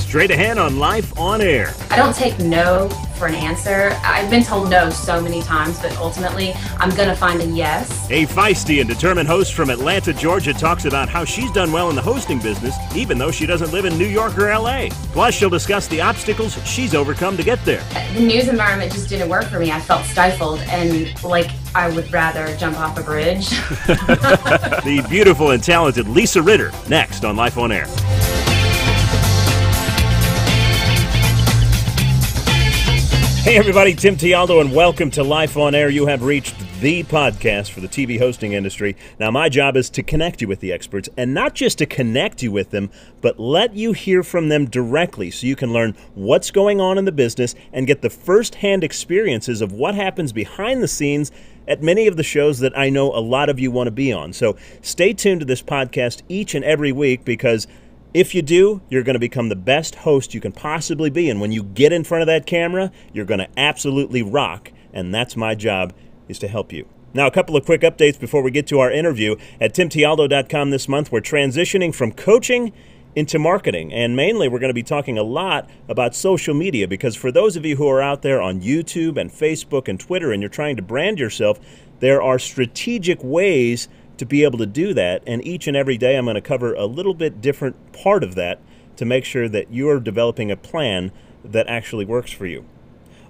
straight ahead on Life on Air. I don't take no for an answer. I've been told no so many times, but ultimately I'm going to find a yes. A feisty and determined host from Atlanta, Georgia talks about how she's done well in the hosting business, even though she doesn't live in New York or L.A. Plus, she'll discuss the obstacles she's overcome to get there. The news environment just didn't work for me. I felt stifled and like I would rather jump off a bridge. The beautiful and talented Lisa Ritter, next on Life on Air. Hey everybody, Tim Tialdo, and welcome to Life on Air. You have reached the podcast for the TV hosting industry. Now, my job is to connect you with the experts, and not just to connect you with them, but let you hear from them directly so you can learn what's going on in the business and get the first-hand experiences of what happens behind the scenes at many of the shows that I know a lot of you want to be on. So stay tuned to this podcast each and every week, because if you do, you're going to become the best host you can possibly be. And when you get in front of that camera, you're going to absolutely rock. And that's my job, is to help you. Now, a couple of quick updates before we get to our interview. At timtialdo.com this month, we're transitioning from coaching into marketing. And mainly, we're going to be talking a lot about social media, because for those of you who are out there on YouTube and Facebook and Twitter and you're trying to brand yourself, there are strategic ways to be able to do that, and each and every day I'm going to cover a little bit different part of that to make sure that you're developing a plan that actually works for you.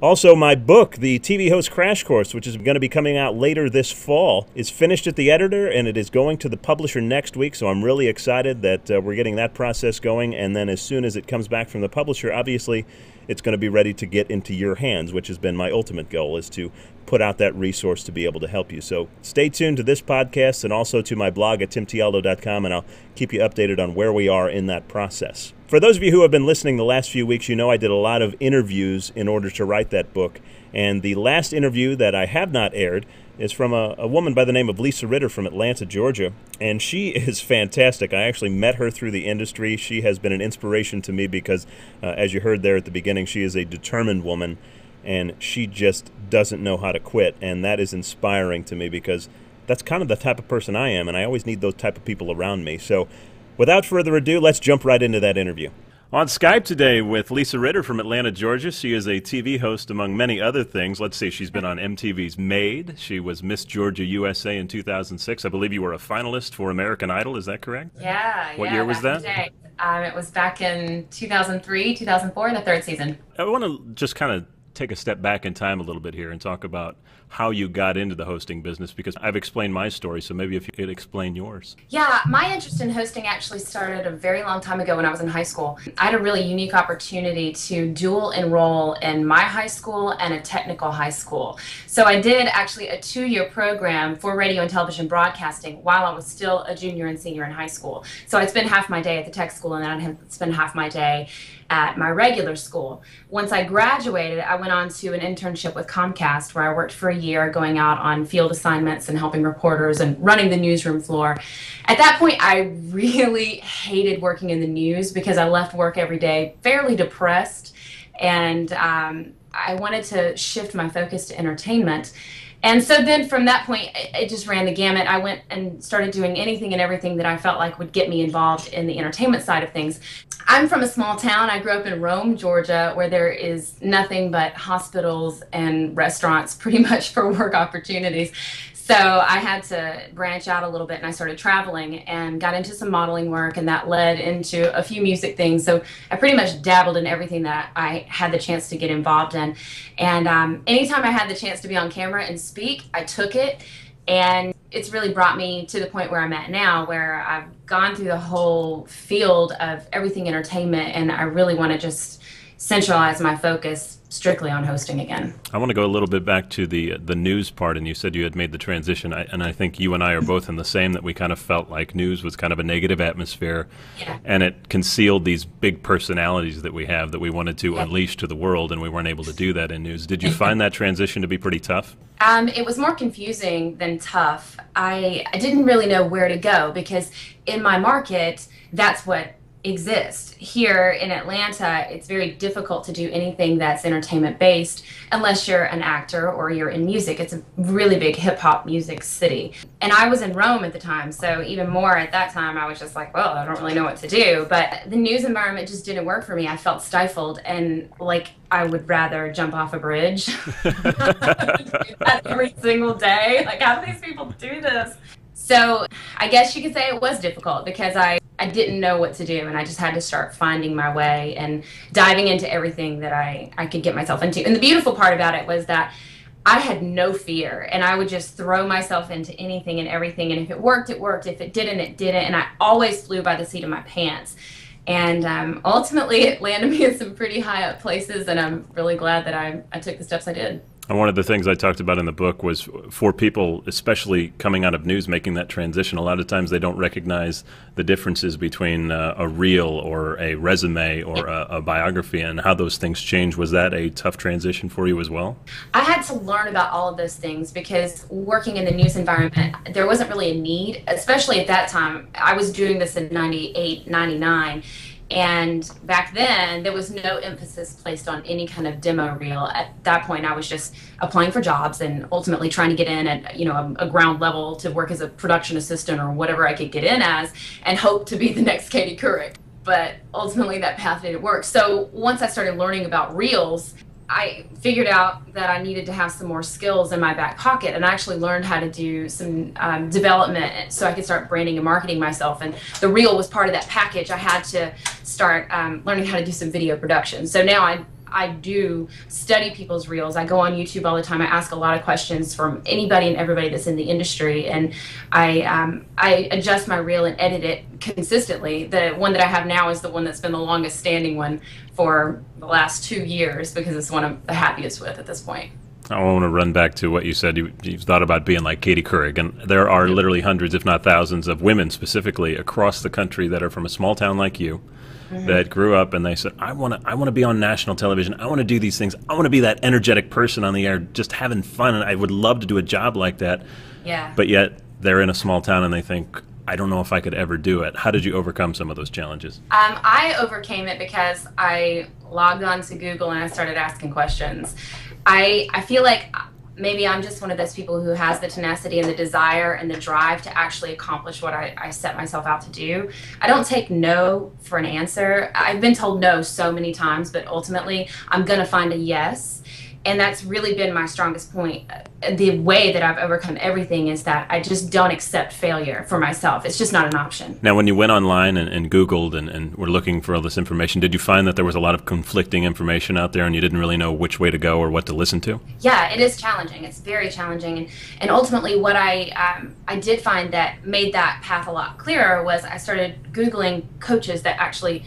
Also, my book, The TV Host Crash Course, which is going to be coming out later this fall, is finished at the editor, and it is going to the publisher next week, so I'm really excited that we're getting that process going, and then as soon as it comes back from the publisher, obviously it's going to be ready to get into your hands, which has been my ultimate goal, is to put out that resource to be able to help you. So stay tuned to this podcast and also to my blog at timtialdo.com, and I'll keep you updated on where we are in that process. For those of you who have been listening the last few weeks, you know I did a lot of interviews in order to write that book. And the last interview that I have not aired is from a woman by the name of Lisa Ritter from Atlanta, Georgia. And she is fantastic. I actually met her through the industry. She has been an inspiration to me because, as you heard there at the beginning, she is a determined woman, and she just doesn't know how to quit. And that is inspiring to me, because that's kind of the type of person I am, and I always need those type of people around me. So without further ado, let's jump right into that interview. On Skype today with Lisa Ritter from Atlanta, Georgia. She is a TV host, among many other things. Let's see, she's been on MTV's Made. She was Miss Georgia USA in 2006. I believe you were a finalist for American Idol. Is that correct? Yeah. What year was that? It was back in 2003, 2004, in the third season. I want to just kind of take a step back in time a little bit here and talk about how you got into the hosting business, because I've explained my story, so maybe if you could explain yours. Yeah, my interest in hosting actually started a very long time ago when I was in high school. I had a really unique opportunity to dual enroll in my high school and a technical high school. So I did actually a 2-year program for radio and television broadcasting while I was still a junior and senior in high school. So I'd spend half my day at the tech school, and then I'd spend half my day at my regular school. Once I graduated, I went on to an internship with Comcast, where I worked for a year going out on field assignments and helping reporters and running the newsroom floor. At that point, I really hated working in the news, because I left work every day fairly depressed, and I wanted to shift my focus to entertainment. And so then from that point, it just ran the gamut. I went and started doing anything and everything that I felt like would get me involved in the entertainment side of things. I'm from a small town. I grew up in Rome, Georgia, where there is nothing but hospitals and restaurants pretty much for work opportunities. So I had to branch out a little bit, and I started traveling and got into some modeling work, and that led into a few music things. So I pretty much dabbled in everything that I had the chance to get involved in. And anytime I had the chance to be on camera and speak, I took it. And it's really brought me to the point where I'm at now, where I've gone through the whole field of everything entertainment, and I really want to just centralize my focus strictly on hosting again. I want to go a little bit back to the news part, and you said you had made the transition, and I think you and I are both in the same, that we kind of felt like news was kind of a negative atmosphere, and it concealed these big personalities that we have that we wanted to unleash to the world, and we weren't able to do that in news. Did you find that transition to be pretty tough? It was more confusing than tough. I didn't really know where to go, because in my market, that's what exist. Here in Atlanta, it's very difficult to do anything that's entertainment based unless you're an actor or you're in music. It's a really big hip hop music city. And I was in Rome at the time, so even more at that time, I was just like, well, I don't really know what to do. But the news environment just didn't work for me. I felt stifled and like I would rather jump off a bridge every single day. Like, how do these people do this? So I guess you could say it was difficult because I didn't know what to do, and I just had to start finding my way and diving into everything that I could get myself into. And the beautiful part about it was that I had no fear, and I would just throw myself into anything and everything. And if it worked, it worked. If it didn't, it didn't. And I always flew by the seat of my pants. And ultimately, it landed me in some pretty high up places, and I'm really glad that I took the steps I did. And one of the things I talked about in the book was for people, especially coming out of news, making that transition. A lot of times they don't recognize the differences between a reel or a resume or a biography and how those things change. Was that a tough transition for you as well? I had to learn about all of those things because working in the news environment, there wasn't really a need, especially at that time. I was doing this in 98, 99. And back then, there was no emphasis placed on any kind of demo reel. At that point, I was just applying for jobs and ultimately trying to get in at, a ground level to work as a production assistant or whatever I could get in as and hope to be the next Katie Couric. But ultimately, that path didn't work. So once I started learning about reels, I figured out that I needed to have some more skills in my back pocket, and I actually learned how to do some development so I could start branding and marketing myself. And the reel was part of that package. I had to start learning how to do some video production. So now I do study people's reels. I go on YouTube all the time. I ask a lot of questions from anybody and everybody that's in the industry, and I adjust my reel and edit it consistently. The one that I have now is the one that's been the longest standing one for the last 2 years because it's one I'm the happiest with at this point. I want to run back to what you said. You've thought about being like Katie Couric, and there are literally hundreds, if not thousands, of women specifically across the country that are from a small town like you. Mm-hmm. That grew up and they said, I want to be on national television. I want to do these things. I want to be that energetic person on the air just having fun, and I would love to do a job like that. Yeah. But yet they're in a small town and they think, I don't know if I could ever do it. How did you overcome some of those challenges? I overcame it because I logged on to Google and I started asking questions. I feel like maybe I'm just one of those people who has the tenacity and the desire and the drive to actually accomplish what I set myself out to do. I don't take no for an answer. I've been told no so many times, but ultimately I'm going to find a yes. And that's really been my strongest point. The way that I've overcome everything is that I just don't accept failure for myself. It's just not an option. Now, when you went online and Googled and were looking for all this information, did you find that there was a lot of conflicting information out there and you didn't really know which way to go or what to listen to? Yeah, it is challenging. It's very challenging. And ultimately what I did find that made that path a lot clearer was I started Googling coaches that actually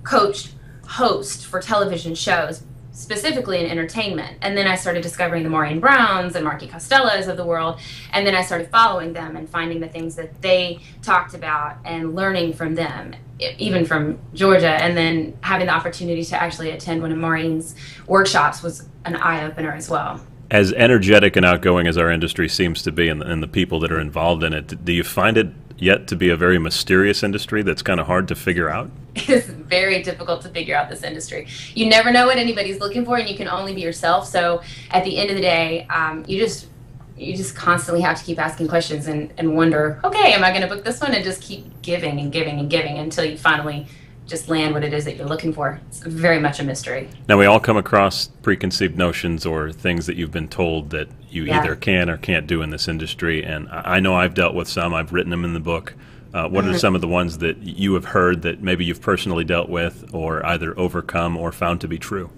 coached hosts for television shows, specifically in entertainment. And then I started discovering the Maureen Browns and Marky Costellos of the world. And then I started following them and finding the things that they talked about and learning from them, even from Georgia. And then having the opportunity to actually attend one of Maureen's workshops was an eye-opener as well. As energetic and outgoing as our industry seems to be and the people that are involved in it, do you find it yet to be a very mysterious industry that's kind of hard to figure out? It's very difficult to figure out this industry. You never know what anybody's looking for, and you can only be yourself. So at the end of the day, you just constantly have to keep asking questions and wonder, okay, am I going to book this one? And just keep giving and giving and giving until you finally just land what it is that you're looking for. It's very much a mystery. Now, we all come across preconceived notions or things that you've been told that you either can or can't do in this industry, and I know I've dealt with some. I've written them in the book. What are some of the ones that you have heard that maybe you've personally dealt with or either overcome or found to be true?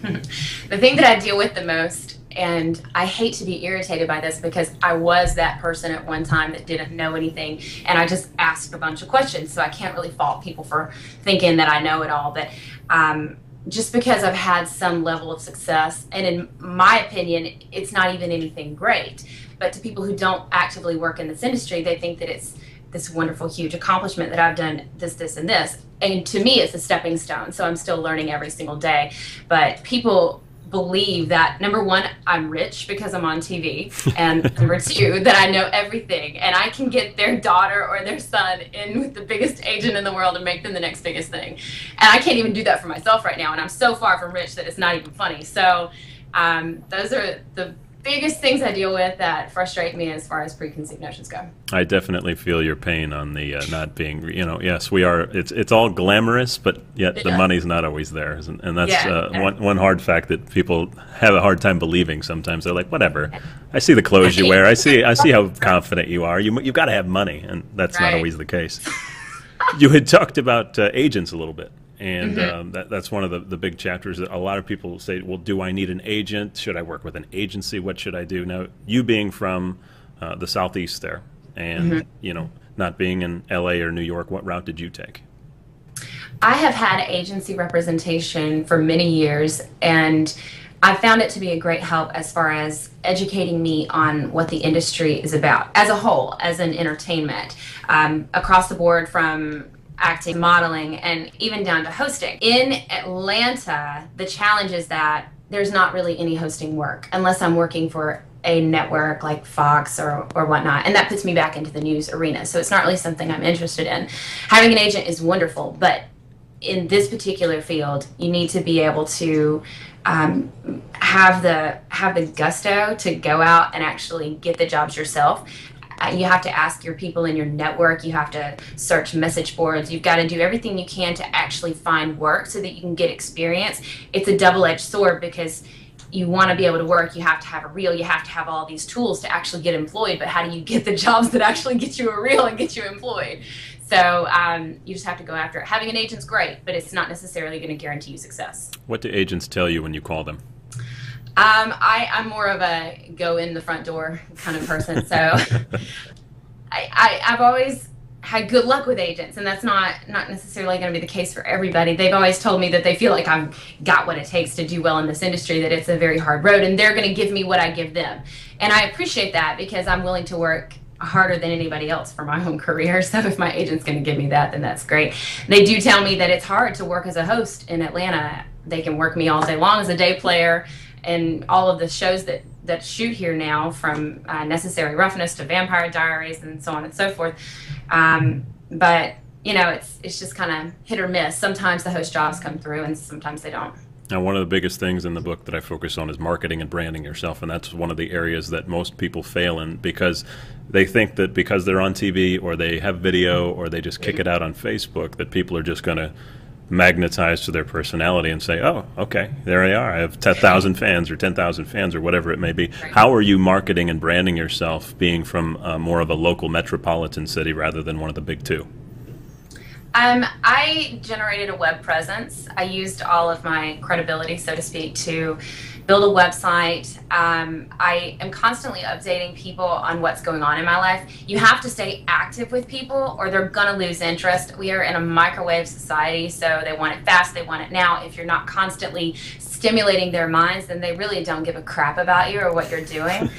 The thing that I deal with the most, and I hate to be irritated by this because I was that person at one time that didn't know anything, and I just asked a bunch of questions, so I can't really fault people for thinking that I know it all. But just because I've had some level of success, and in my opinion, it's not even anything great, but to people who don't actively work in this industry, they think that it's this wonderful, huge accomplishment that I've done this, and this. And to me, it's a stepping stone, so I'm still learning every single day. But people believe that, number one, I'm rich because I'm on TV, and number two, that I know everything, and I can get their daughter or their son in with the biggest agent in the world and make them the next biggest thing. And I can't even do that for myself right now, and I'm so far from rich that it's not even funny. So those are the biggest things I deal with that frustrate me as far as preconceived notions go. I definitely feel your pain on the not being, yes, we are, it's all glamorous, but yet the money's not always there. And that's one hard fact that people have a hard time believing sometimes. They're like, whatever, I see the clothes you wear, I see how confident you are, you've got to have money, and that's not always the case. You had talked about agents a little bit. And that's one of the big chapters that a lot of people say, well, do I need an agent? Should I work with an agency? What should I do? Now, you being from the Southeast there and, not being in L.A. or New York, what route did you take? I have had agency representation for many years, and I found it to be a great help as far as educating me on what the industry is about as a whole, as an entertainment, across the board, from acting, modeling, and even down to hosting. In Atlanta, the challenge is that there's not really any hosting work unless I'm working for a network like Fox or whatnot, and that puts me back into the news arena. So it's not really something I'm interested in. Having an agent is wonderful, but in this particular field, you need to be able to have the gusto to go out and actually get the jobs yourself. You have to ask your people in your network, you have to search message boards, you've got to do everything you can to actually find work so that you can get experience. It's a double-edged sword, because you want to be able to work, you have to have a reel, you have to have all these tools to actually get employed, but how do you get the jobs that actually get you a reel and get you employed? So you just have to go after it. Having an agent's great, but it's not necessarily going to guarantee you success. What do agents tell you when you call them? I'm more of a go in the front door kind of person. So I've always had good luck with agents, and that's not necessarily going to be the case for everybody. They've always told me that they feel like I've got what it takes to do well in this industry, that it's a very hard road, and they're going to give me what I give them. And I appreciate that, because I'm willing to work harder than anybody else for my own career. So if my agent's going to give me that, then that's great. They do tell me that it's hard to work as a host in Atlanta. They can work me all day long as a day player, and all of the shows that shoot here now, from Necessary Roughness to Vampire Diaries and so on and so forth. But it's just kind of hit or miss. Sometimes the host jobs come through, and sometimes they don't. Now, one of the biggest things in the book that I focus on is marketing and branding yourself, and that's one of the areas that most people fail in, because they think that because they're on TV or they have video or they just kick it out on Facebook, that people are just going to magnetize to their personality and say, oh, okay, there they are, I have 10,000 fans or 10,000 fans or whatever it may be. How are you marketing and branding yourself, being from more of a local metropolitan city rather than one of the big two? I generated a web presence. I used all of my credibility, so to speak, to build a website. I am constantly updating people on what's going on in my life. You have to stay active with people, or they're going to lose interest. We are in a microwave society, so they want it fast, they want it now. If you're not constantly stimulating their minds, then they really don't give a crap about you or what you're doing.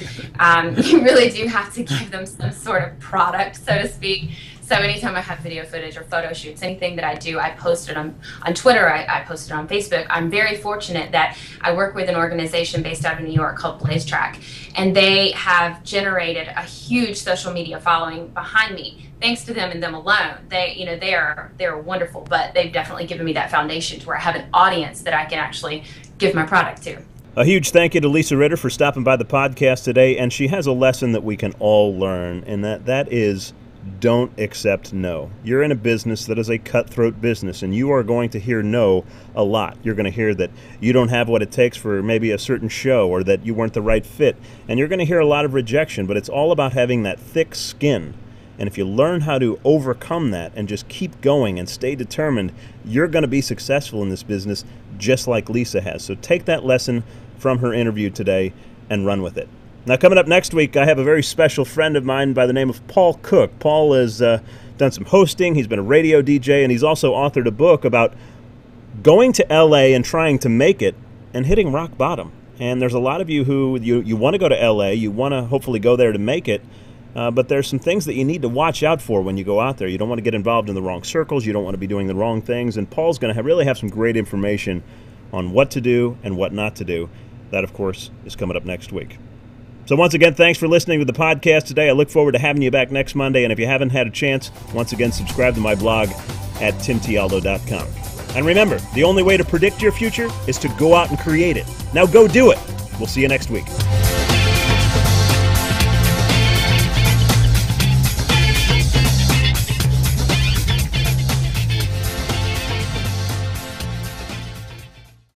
You really do have to give them some sort of product, so to speak. So anytime I have video footage or photo shoots, anything that I do, I post it on Twitter, I post it on Facebook. I'm very fortunate that I work with an organization based out of New York called Blaze Track, and they have generated a huge social media following behind me. Thanks to them and them alone. They're wonderful, but they've definitely given me that foundation to where I have an audience that I can actually give my product to. A huge thank you to Lisa Ritter for stopping by the podcast today, and she has a lesson that we can all learn, and that is, don't accept no. You're in a business that is a cutthroat business, and you are going to hear no a lot. You're going to hear that you don't have what it takes for maybe a certain show, or that you weren't the right fit, and you're going to hear a lot of rejection, but it's all about having that thick skin. And if you learn how to overcome that and just keep going and stay determined, you're going to be successful in this business just like Lisa has. So take that lesson from her interview today and run with it. Now, coming up next week, I have a very special friend of mine by the name of Paul Cook. Paul has done some hosting, he's been a radio DJ, and he's also authored a book about going to L.A. and trying to make it and hitting rock bottom. And there's a lot of you who you want to go to L.A., you want to hopefully go there to make it, but there's some things that you need to watch out for when you go out there. You don't want to get involved in the wrong circles, you don't want to be doing the wrong things, and Paul's going to really have some great information on what to do and what not to do. That, of course, is coming up next week. So once again, thanks for listening to the podcast today. I look forward to having you back next Monday. And if you haven't had a chance, once again, subscribe to my blog at timtialdo.com. And remember, the only way to predict your future is to go out and create it. Now go do it. We'll see you next week.